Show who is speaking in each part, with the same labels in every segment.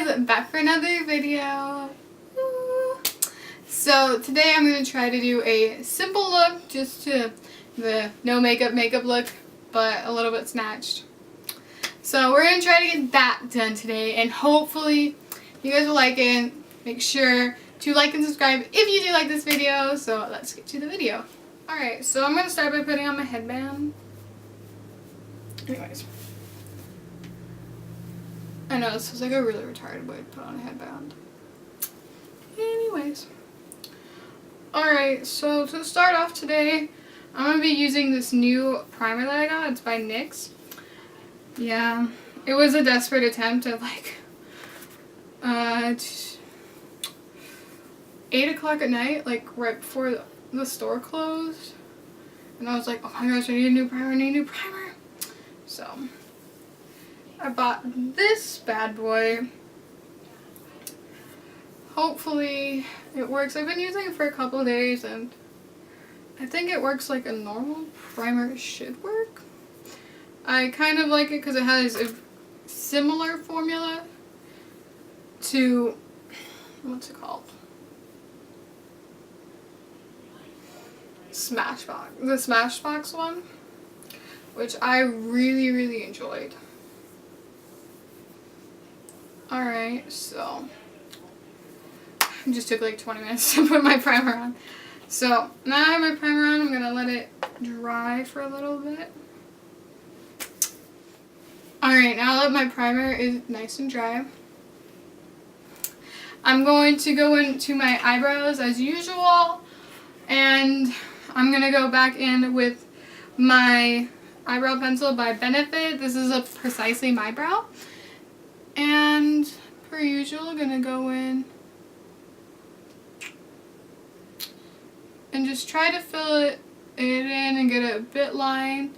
Speaker 1: guys, back for another video. Woo. So today I'm going to try to do a simple look, just to the no makeup look, but a little bit snatched. So we're going to try to get that done today, and hopefully you guys will like it. Make sure to like and subscribe if you do like this video. So let's get to the video. Alright, so I'm going to start by putting on my headband. Anyways. I know this is like a really retarded way to put on a headband. Anyways. Alright, so to start off today, I'm going to be using this new primer that I got. It's by NYX. Yeah, it was a desperate attempt at like 8 o'clock at night, like right before the store closed. And I was like, oh my gosh, I need a new primer, I need a new primer. So I bought this bad boy. Hopefully it works. I've been using it for a couple of days and I think it works like a normal primer should work. I kind of like it because it has a similar formula to, what's it called? Smashbox. The Smashbox one, which I really enjoyed. Alright, so it just took like 20 minutes to put my primer on. So now I have my primer on, I'm going to let it dry for a little bit. Alright, now that my primer is nice and dry, I'm going to go into my eyebrows as usual, and I'm going to go back in with my eyebrow pencil by Benefit. This is a Precisely My Brow. And per usual, I'm going to go in and just try to fill it in and get it a bit lined,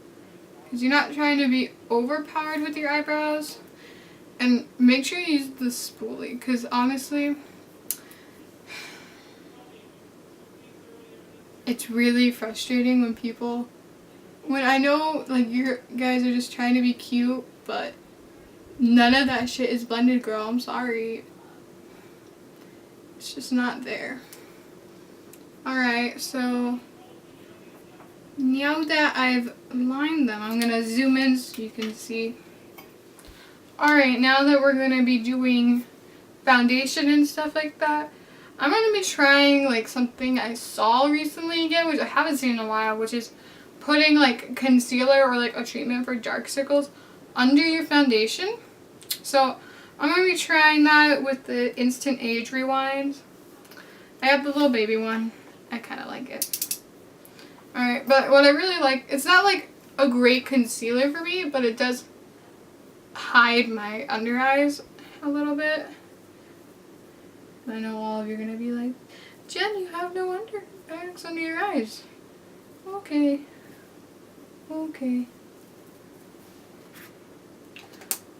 Speaker 1: because you're not trying to be overpowered with your eyebrows. And make sure you use the spoolie, because honestly, it's really frustrating when I know like you guys are just trying to be cute, but none of that shit is blended, girl. I'm sorry. It's just not there. Alright, so now that I've lined them, I'm going to zoom in so you can see. Alright, now that we're going to be doing foundation and stuff like that, I'm going to be trying like something I saw recently again, which I haven't seen in a while, which is putting like concealer or like a treatment for dark circles under your foundation. So I'm going to be trying that with the Instant Age Rewind. I have the little baby one. I kind of like it. Alright, but what I really like, it's not like a great concealer for me, but it does hide my under eyes a little bit. I know all of you are going to be like, Jen, you have no under bags under your eyes. Okay. Okay.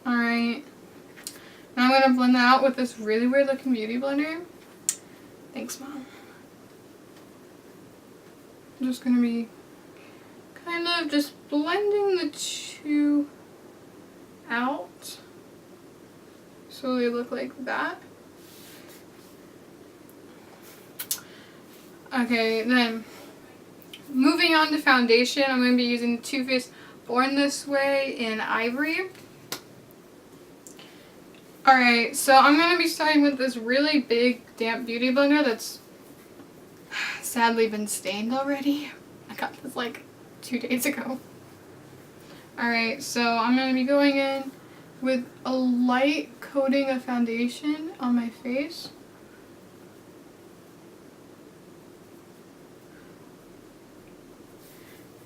Speaker 1: Alright. Now I'm going to blend that out with this really weird looking beauty blender. Thanks, Mom. I'm just going to be kind of just blending the two out so they look like that. Okay, then moving on to foundation, I'm going to be using Too Faced Born This Way in Ivory. Alright, so I'm going to be starting with this really big damp beauty blender that's sadly been stained already. I got this like 2 days ago. Alright, so I'm going to be going in with a light coating of foundation on my face.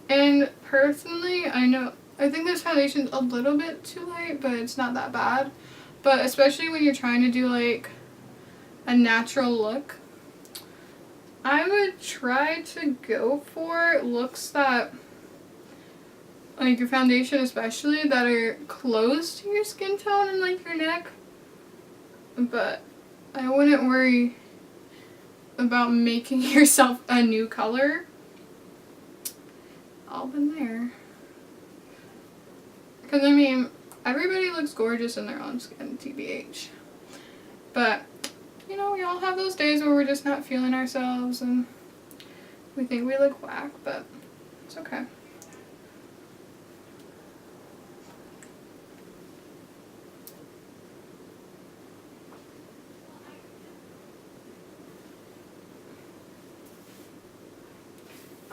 Speaker 1: And personally, I think this foundation's a little bit too light, but it's not that bad. But especially when you're trying to do like a natural look, I would try to go for looks that, like your foundation especially, that are close to your skin tone and like your neck. But I wouldn't worry about making yourself a new color. All been there. Because I mean, everybody looks gorgeous in their own skin, TBH. But, you know, we all have those days where we're just not feeling ourselves and we think we look whack, but it's okay.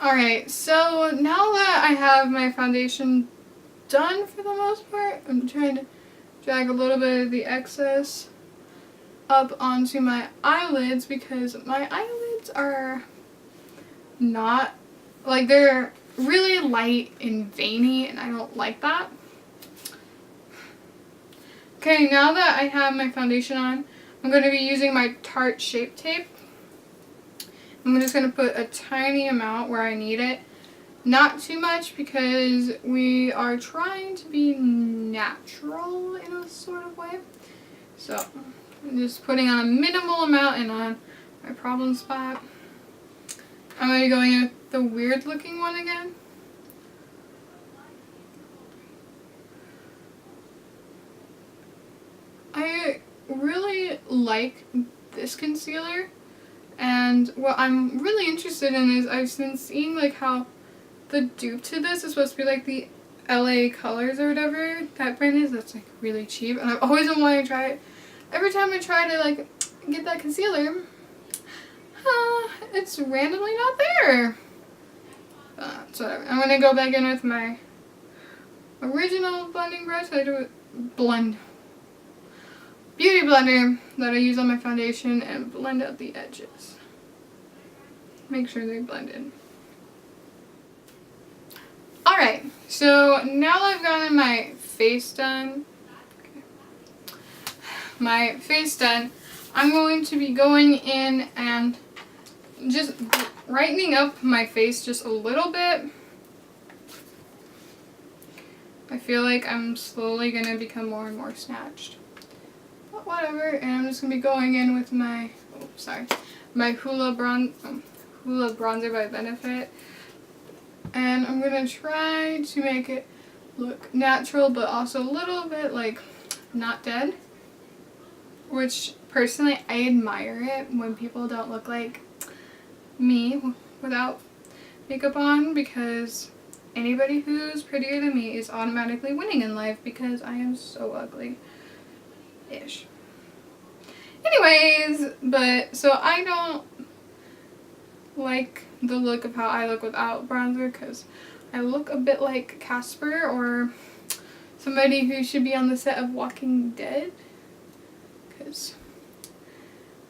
Speaker 1: Alright, so now that I have my foundation done for the most part, I'm trying to drag a little bit of the excess up onto my eyelids because my eyelids are not, like, they're really light and veiny and I don't like that. Okay, now that I have my foundation on, I'm going to be using my Tarte Shape Tape. I'm just going to put a tiny amount where I need it. Not too much because we are trying to be natural in a sort of way. So I'm just putting on a minimal amount and on my problem spot. I'm going to be going in with the weird looking one again. I really like this concealer. And what I'm really interested in is I've been seeing like how the dupe to this is supposed to be like the LA Colors or whatever that brand is. That's like really cheap, and I've always been wanting to try it. Every time I try to like get that concealer, it's randomly not there. So whatever. I'm gonna go back in with my original blending brush. I do beauty blender that I use on my foundation and blend out the edges. Make sure they're blended. Alright, so now that I've gotten my face done, I'm going to be going in and just brightening up my face just a little bit. I feel like I'm slowly going to become more and more snatched. But whatever, and I'm just going to be going in with my, my Hoola Bronzer by Benefit. And I'm going to try to make it look natural, but also a little bit, like, not dead. Which, personally, I admire it when people don't look like me without makeup on, because anybody who's prettier than me is automatically winning in life because I am so ugly-ish. Anyways, so I don't like the look of how I look without bronzer because I look a bit like Casper or somebody who should be on the set of Walking Dead, because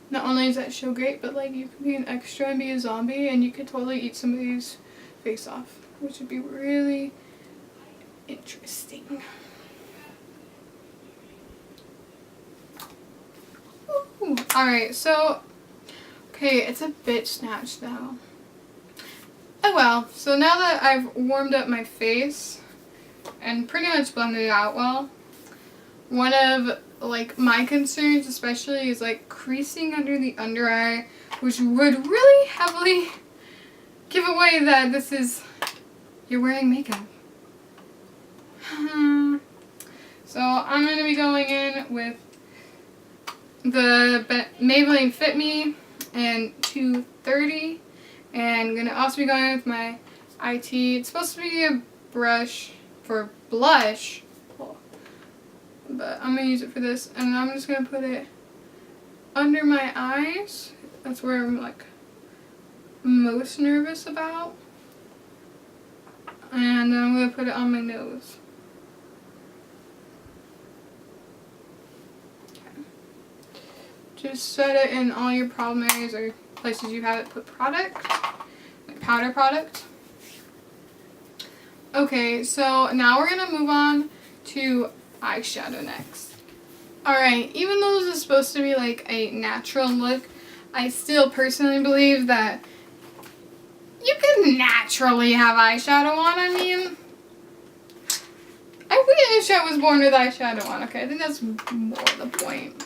Speaker 1: not only is that show great, but like you can be an extra and be a zombie and you could totally eat somebody's face off, which would be really interesting. Alright, so okay, it's a bit snatched now. Oh well, so now that I've warmed up my face and pretty much blended it out well, one of like my concerns especially is like creasing under the under eye, which would really heavily give away that you're wearing makeup. So I'm going to be going in with the Maybelline Fit Me and 230, and I'm going to also be going with my IT. It's supposed to be a brush for blush, but I'm going to use it for this, and I'm just going to put it under my eyes. That's where I'm like most nervous about, and then I'm going to put it on my nose. Just set it in all your problem areas or places you have it put product, like powder product. Okay, so now we're going to move on to eyeshadow next. Alright, even though this is supposed to be like a natural look, I still personally believe that you can naturally have eyeshadow on. I mean, I wish I was born with eyeshadow on, okay? I think that's more the point.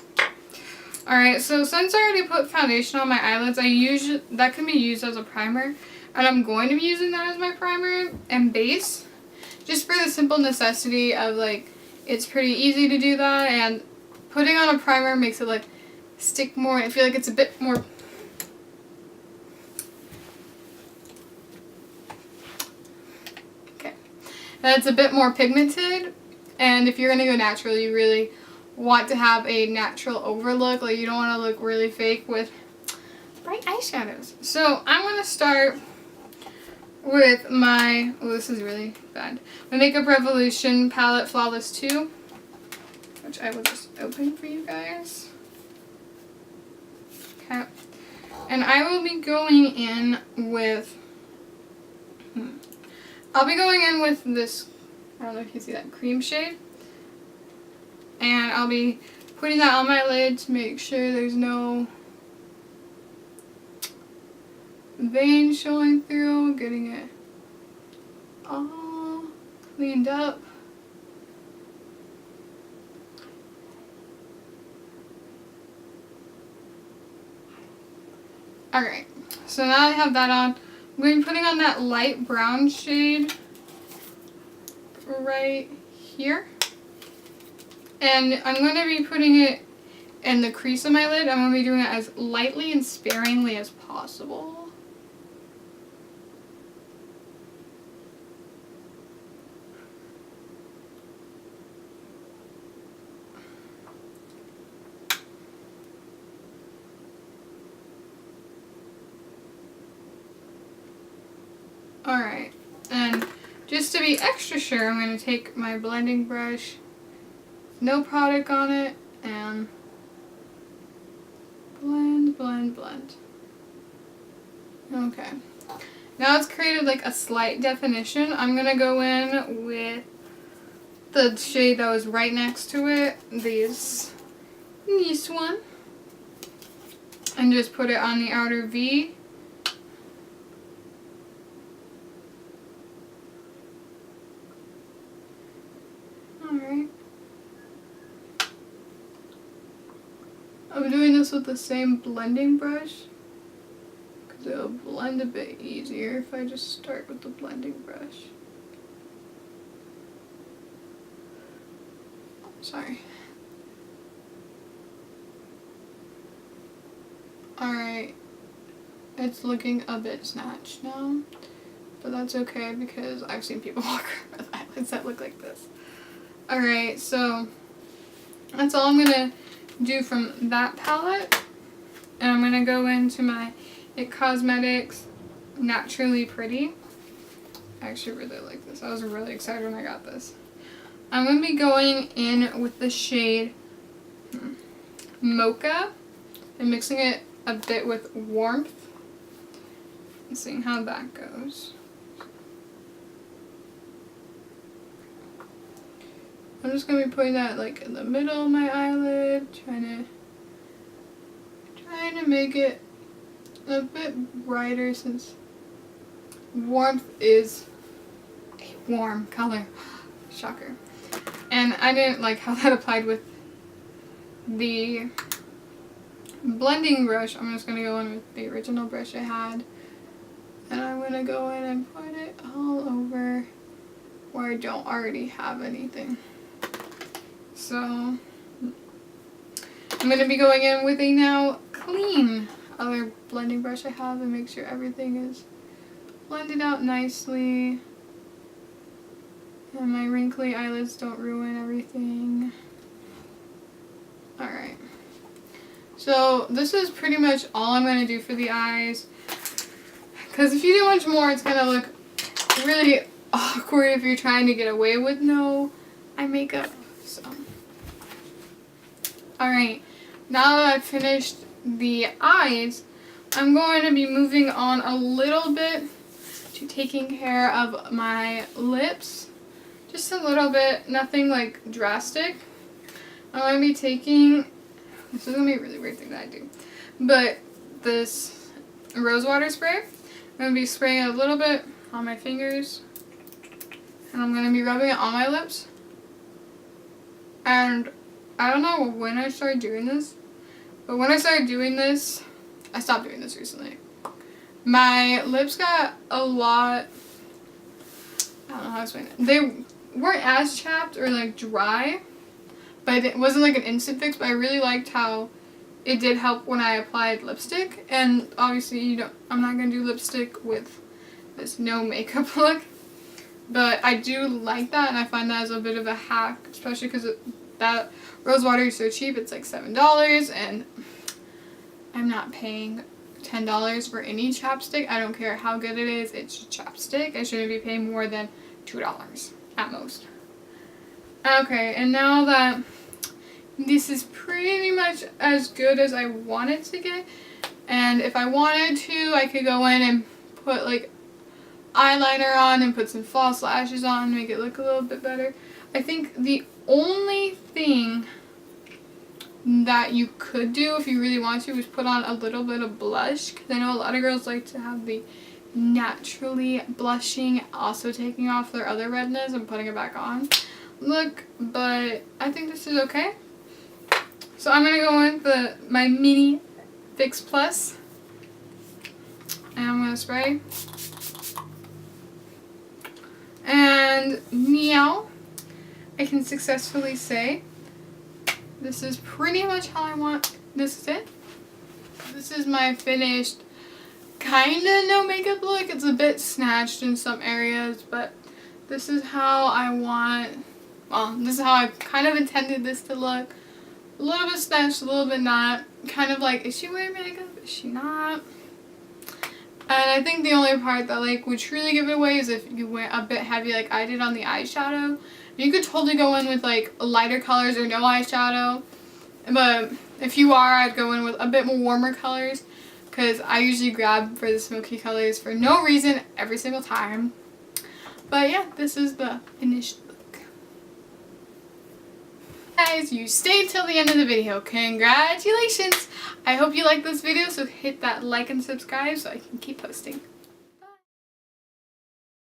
Speaker 1: Alright, so since I already put foundation on my eyelids, that can be used as a primer. And I'm going to be using that as my primer and base. Just for the simple necessity of like, it's pretty easy to do that, and putting on a primer makes it like stick more. I feel like it's a bit more. Okay. That's a bit more pigmented. And if you're going to go natural, you really want to have a natural overlook. Like, you don't want to look really fake with bright eyeshadows. So I'm going to start with my, oh, this is really bad, my Makeup Revolution palette Flawless 2, which I will just open for you guys. Okay. And I will be going in with, I'll be going in with this, I don't know if you see that cream shade. And I'll be putting that on my lid to make sure there's no veins showing through, getting it all cleaned up. Alright, so now I have that on. I'm going to be putting on that light brown shade right here. And I'm going to be putting it in the crease of my lid. I'm going to be doing it as lightly and sparingly as possible. Alright, and just to be extra sure, I'm going to take my blending brush, no product on it, and blend, blend, blend. Okay. Now it's created like a slight definition. I'm going to go in with the shade that was right next to it, this one, and just put it on the outer V. Alright. I'm doing this with the same blending brush because it'll blend a bit easier if I just start with the blending brush. Sorry. Alright. It's looking a bit snatched now, but that's okay because I've seen people walk around with eyelids that look like this. Alright, so that's all I'm going to do from that palette. And I'm going to go into my IT Cosmetics Naturally Pretty. I actually really like this. I was really excited when I got this. I'm going to be going in with the shade Mocha and mixing it a bit with Warmth and seeing how that goes. I'm just going to be putting that like in the middle of my eyelid, trying to make it a bit brighter since Warmth is a warm color. Shocker. And I didn't like how that applied with the blending brush. I'm just going to go in with the original brush I had. And I'm going to go in and put it all over where I don't already have anything. So, I'm going to be going in with a now clean other blending brush I have and make sure everything is blended out nicely. And my wrinkly eyelids don't ruin everything. Alright. So, this is pretty much all I'm going to do for the eyes. Because if you do much more, it's going to look really awkward if you're trying to get away with no eye makeup. So, alright, now that I've finished the eyes, I'm going to be moving on a little bit to taking care of my lips. Just a little bit, nothing like drastic. I'm going to be taking, this is going to be a really weird thing that I do, but this rose water spray, I'm going to be spraying a little bit on my fingers, and I'm going to be rubbing it on my lips. And I don't know when I started doing this, but when I started doing this, I stopped doing this recently. My lips got a lot, I don't know how to explain it. They weren't as chapped or like dry, but it wasn't like an instant fix, but I really liked how it did help when I applied lipstick. And obviously I'm not going to do lipstick with this no makeup look. But I do like that, and I find that as a bit of a hack, especially because that rose water is so cheap. It's like $7, and I'm not paying $10 for any chapstick. I don't care how good it is. It's chapstick. I shouldn't be paying more than $2 at most. Okay, and now that this is pretty much as good as I want it to get, and if I wanted to, I could go in and put like eyeliner on and put some false lashes on, make it look a little bit better. I think the only thing that you could do if you really want to is put on a little bit of blush, because I know a lot of girls like to have the naturally blushing, also taking off their other redness and putting it back on look, but I think this is okay. So I'm going to go in with my mini Fix Plus, and I'm going to spray. And now I can successfully say this is pretty much how I want this to sit. This is my finished kinda no makeup look. It's a bit snatched in some areas, but this is how I want, well, this is how I kind of intended this to look. A little bit snatched, a little bit not. Kind of like, is she wearing makeup? Is she not? And I think the only part that like would truly give it away is if you went a bit heavy like I did on the eyeshadow. You could totally go in with like lighter colors or no eyeshadow. But if you are, I'd go in with a bit more warmer colors, because I usually grab for the smoky colors for no reason every single time. But yeah, this is the finished look. Guys, you stayed till the end of the video. Congratulations! I hope you liked this video, so hit that like and subscribe so I can keep posting.